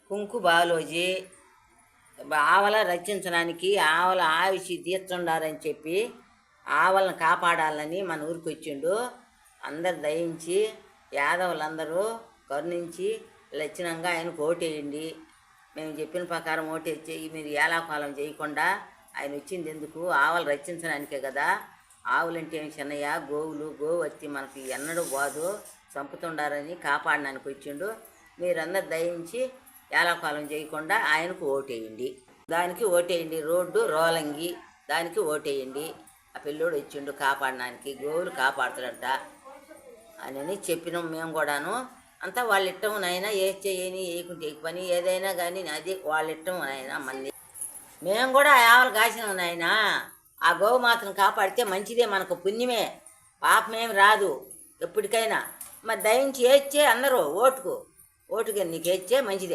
కుంకు బాలోజీ ఆవల రచించడానికి ఆవల ఆయుషి తీర్చుండారని చెప్పి ఆవలను కాపాడాలని మన ఊరికి వచ్చిండు. అందరు దయించి యాదవులందరూ కరుణించి లక్షణంగా ఆయనకు ఓటేయండి. మేము చెప్పిన ప్రకారం ఓటేసి మీరు ఏలాకాలం చేయకుండా ఆయన వచ్చింది ఎందుకు? ఆవలు రక్షించడానికే కదా. ఆవులంటే ఏమి చిన్నయ్య, గోవు వచ్చి మనకి ఎన్నడూ బాదు, చంపుతుండారని కాపాడడానికి వచ్చిండు. మీరందరు దయించి ఏలాకాలం చేయకుండా ఆయనకు ఓటేయండి. దానికి ఓటేయండి. రోడ్డు రోలంగి దానికి ఓటేయండి. ఆ పిల్లోడు వచ్చిండు కాపాడడానికి, గోవులు కాపాడుతాడంట అని చెప్పినాం మేము కూడాను. అంతా వాళ్ళ ఇష్టం నాయన, ఏ చేయని వేయకుంటే పని ఏదైనా కానీ అది వాళ్ళ ఇష్టం నాయన. మళ్ళీ మేము కూడా ఆవలు కాసినాం నాయన. ఆ గోవు మాత్రం కాపాడితే మంచిదే, మనకు పుణ్యమే, పాపమేమి రాదు ఎప్పటికైనా. మరి దయించి ఏడ్చే అందరూ ఓటుకు నీకు ఏడ్చే మంచిదే.